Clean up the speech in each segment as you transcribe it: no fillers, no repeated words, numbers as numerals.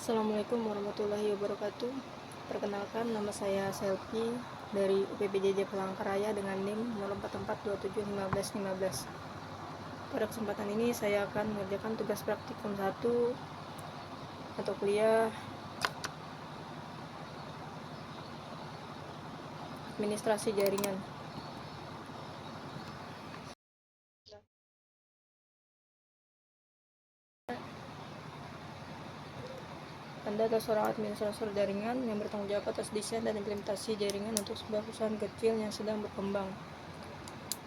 Assalamualaikum warahmatullahi wabarakatuh. Perkenalkan, nama saya Selvi dari UPBJJ Palangkaraya dengan NIM 0442715155. Pada kesempatan ini saya akan mengerjakan tugas praktikum 1 atau kuliah administrasi jaringan. Anda adalah seorang administrator jaringan yang bertanggung jawab atas desain dan implementasi jaringan untuk sebuah perusahaan kecil yang sedang berkembang.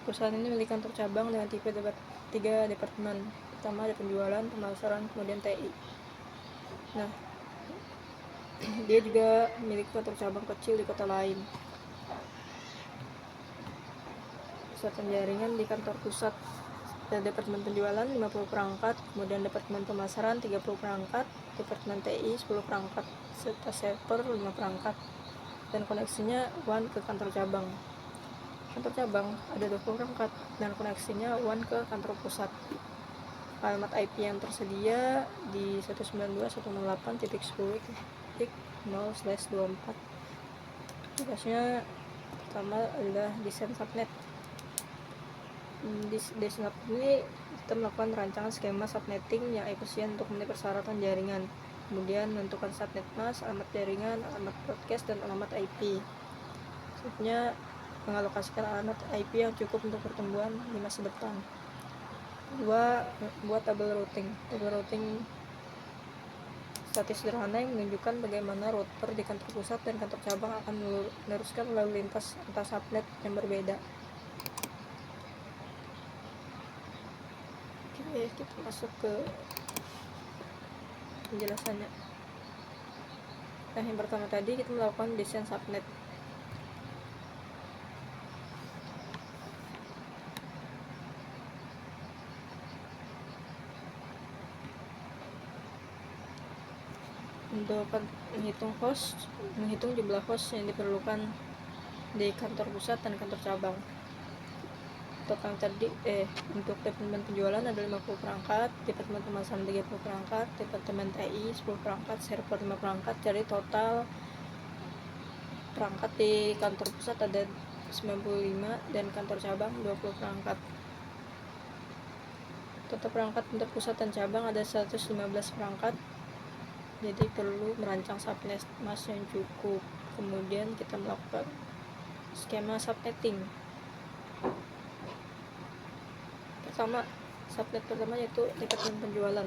Perusahaan ini memiliki kantor cabang dengan tipe 3 departemen. Pertama ada penjualan, pemasaran, kemudian TI. Nah, dia juga memiliki kantor cabang kecil di kota lain. Pusat jaringan di kantor pusat ada departemen penjualan 50 perangkat, kemudian departemen pemasaran 30 perangkat, departemen TI 10 perangkat, serta server 5 perangkat, dan koneksinya WAN ke kantor cabang. Kantor cabang ada 20 perangkat dan koneksinya WAN ke kantor pusat. Alamat IP yang tersedia di 192.168.10.0/24. Tugasnya pertama adalah desain subnet. Di desain subnet ini kita melakukan rancangan skema subnetting yang efisien untuk memenuhi persyaratan jaringan. Kemudian menentukan subnet mask, alamat jaringan, alamat broadcast, dan alamat IP. Selanjutnya mengalokasikan alamat IP yang cukup untuk pertumbuhan di masa depan. Kedua, buat tabel routing. Tabel routing statis sederhana yang menunjukkan bagaimana router di kantor pusat dan kantor cabang akan meneruskan lalu lintas antar subnet yang berbeda. Oke, kita masuk ke penjelasannya. Nah, yang pertama tadi kita melakukan desain subnet. Untuk menghitung jumlah host yang diperlukan di kantor pusat dan kantor cabang. Untuk departemen penjualan ada 50 perangkat, departemen pemasaran 30 perangkat, departemen TI 10 perangkat, server 5 perangkat. Jadi total perangkat di kantor pusat ada 95 dan kantor cabang 20 perangkat. Total perangkat untuk pusat dan cabang ada 115 perangkat. Jadi perlu merancang subnet mask yang cukup. Kemudian kita melakukan skema subnetting. Subnet pertama yaitu departemen penjualan.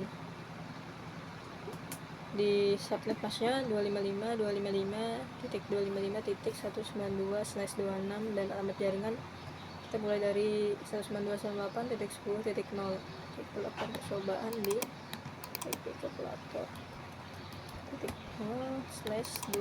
Di subnet masknya 255.255.192/26 dan alamat jaringan kita mulai dari 192.168.10.0. Kita lakukan percobaan di IP kalkulator .0/26.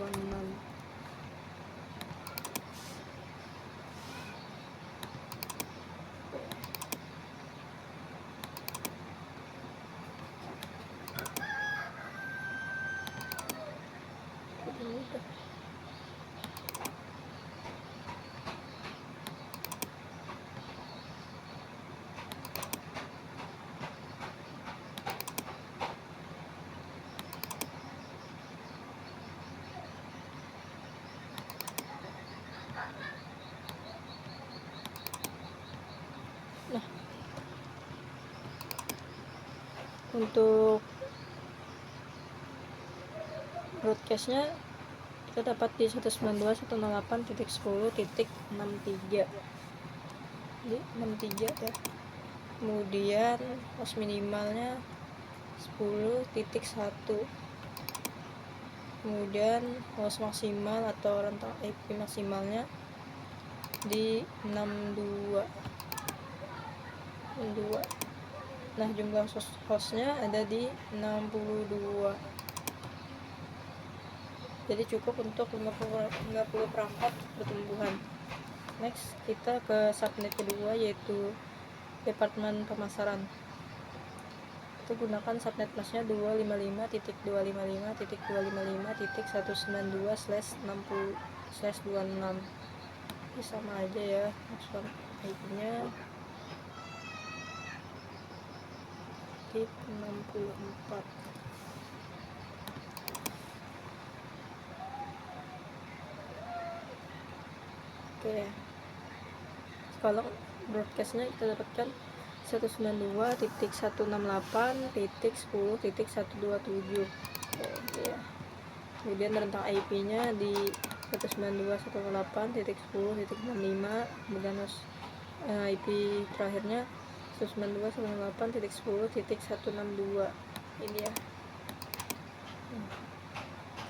Nah, untuk broadcastnya kita dapat di 192.168.10.63 di 63 ya. Kemudian host minimalnya 10.1. kemudian host maksimal atau rentang IP maksimalnya di 62. Nah, jumlah hostnya ada di 62. Jadi cukup untuk 50 perangkat pertumbuhan. Next, kita ke subnet kedua yaitu departemen pemasaran. Kita gunakan subnet masknya 255.255.255.192/60/26. Ini sama aja ya, maksud IP-nya di 64. Oke, kalau broadcastnya kita dapatkan 192.168.10.127. Ya. Kemudian rentang IP-nya di 192.168.10.65, kemudian IP terakhirnya 192.168.10.162. Ini ya.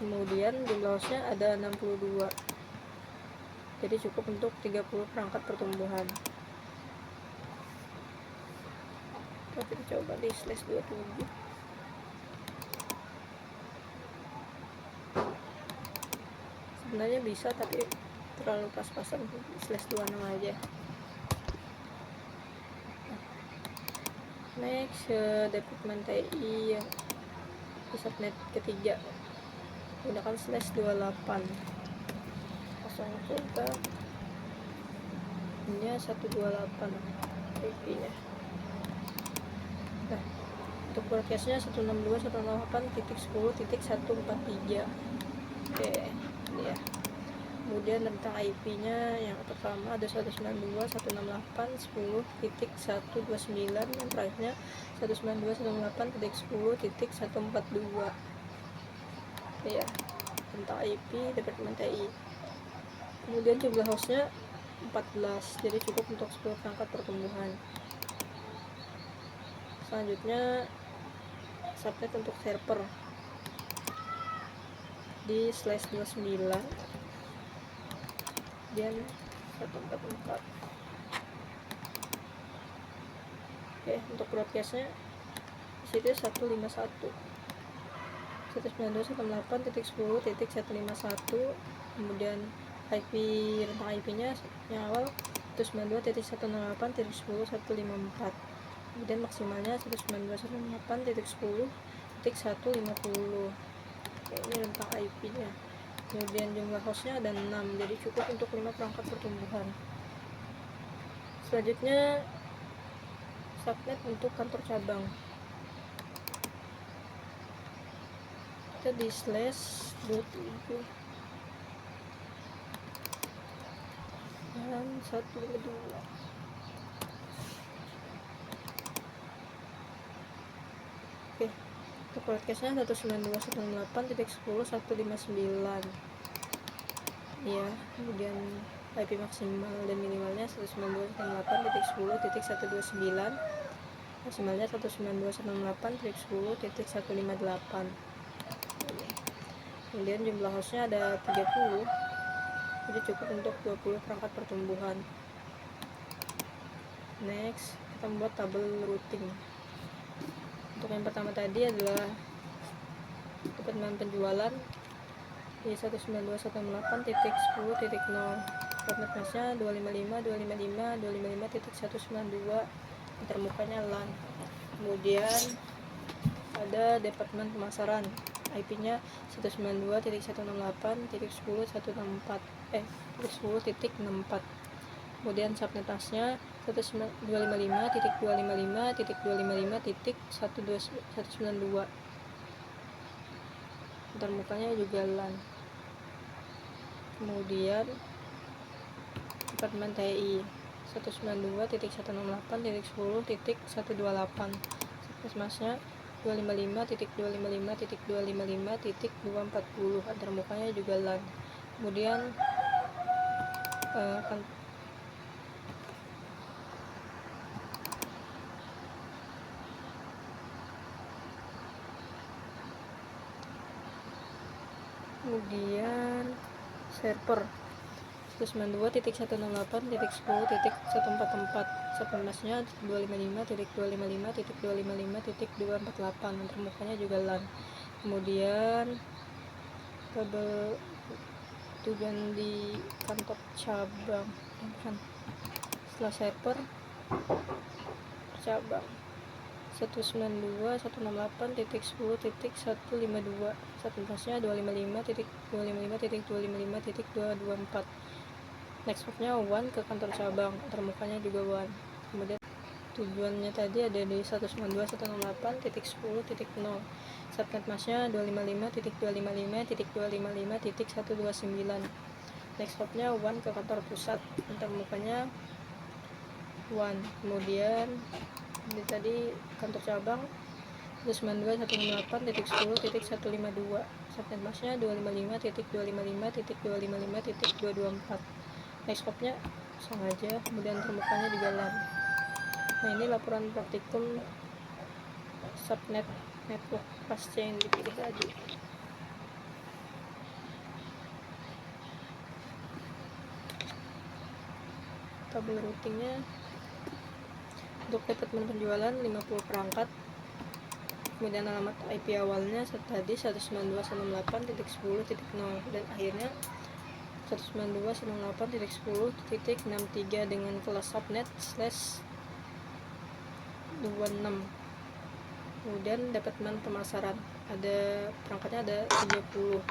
Kemudian jumlah hostnya ada 62, jadi cukup untuk 30 perangkat pertumbuhan. Kita coba di /27. Sebenarnya bisa, tapi terlalu pas-pasan, /26 aja. Next, Departemen TI yang subnet ketiga gunakan /28. Kosong juga ini 128 IP-nya. Nah, untuk broadcastnya 162.168.10.143. Oke, ini ya. Kemudian rentang IP-nya yang pertama ada 192.168.10.129, yang terakhirnya 192.168.10.142. Ya, rentang IP Departemen TI. Kemudian jumlah hostnya 14, jadi cukup untuk 10 perangkat pertumbuhan. Selanjutnya subnet untuk server di /29 dan 144. Oke, untuk broadcastnya disitu 151 192.168.10.151. kemudian IP rentang IP-nya yang awal 192.168.10.154, kemudian maksimalnya 192.168.10.150. Ini rentang IP-nya. Kemudian jumlah hostnya ada 6, jadi cukup untuk 5 perangkat pertumbuhan. Selanjutnya subnet untuk kantor cabang. Kita di /27 dan 152. Oke, untuk broadcastnya 192.168.10.159 ya. Kemudian IP maksimal dan minimalnya 192.168.10.129, maksimalnya 192.168.10.158. Kemudian jumlah hostnya ada 30, jadi cukup untuk 20 perangkat pertumbuhan. Next, kita membuat tabel routing. Untuk yang pertama tadi adalah departemen penjualan di 192.168.10.0, subnet masnya 255.255.255.192, termukanya LAN. Kemudian ada departemen pemasaran, IP-nya 192.168.10.164. Kemudian subnet tasnya 125.255.255.192. Termukanya juga LAN. Kemudian departemen TI 192.168.10.128, subnet masnya 255.255.255.240, antarmukanya juga LAN. Kemudian server 192.168.10.144, subnet masnya 255.255.255.248, antarmukanya juga LAN. Kemudian kabel tujuan di kantor cabang. Setelah server, cabang 192.168.10.152, subnet masnya 255.255.255.224. next hopnya WAN ke kantor cabang, antarmukanya juga WAN. Kemudian tujuannya tadi ada di 192.168.10.0, subnet masnya 255.255.255.129, next hopnya one ke kantor pusat, antarmukanya one. Kemudian ini tadi kantor cabang 192.168.10.152, subnet masnya 255.255.254. next hopnya sengaja, kemudian termukanya di jalan. Nah, ini laporan praktikum subnet network pasca yang dipilih tadi. Tabel routingnya untuk departemen penjualan 50 perangkat, kemudian alamat IP awalnya tadi 192.168.10.0 dan akhirnya 192.168.10.63 dengan kelas subnet /26. Kemudian departemen pemasaran ada perangkatnya ada 30,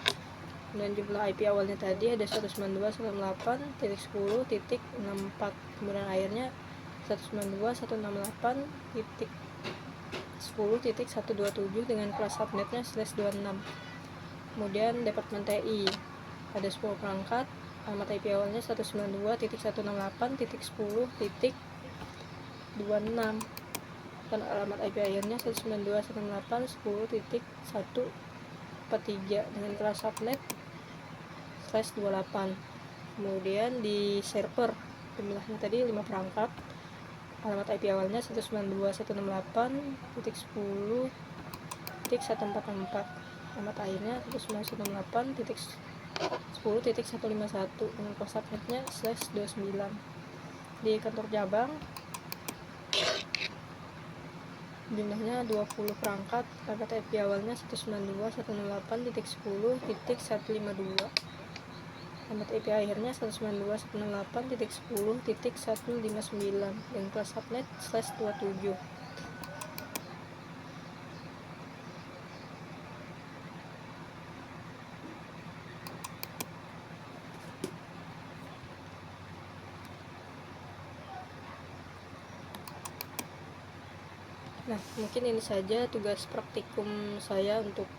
kemudian jumlah IP awalnya tadi ada 192.168.10.64, kemudian akhirnya 192.168.10.127 dengan kelas subnetnya /26. Kemudian departemen TI ada 10 perangkat, alamat IP awalnya 192.168.10.26 dan alamat IP akhirnya 192.168.10.143 dengan kelas subnet /28. Kemudian di server jumlahnya tadi 5 perangkat, alamat IP awalnya 192.168.10.144, alamat akhirnya 192.168.10.151 dengan kelas subnetnya /29. Di kantor cabang jumlahnya 20 perangkat, alamat IP awalnya 192.168.10.152, alamat IP akhirnya 192.168.10.159 dan kelas subnet /27. Nah, mungkin ini saja tugas praktikum saya untuk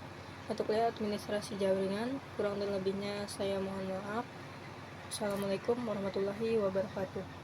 administrasi jaringan. Kurang dan lebihnya saya mohon maaf. Assalamualaikum warahmatullahi wabarakatuh.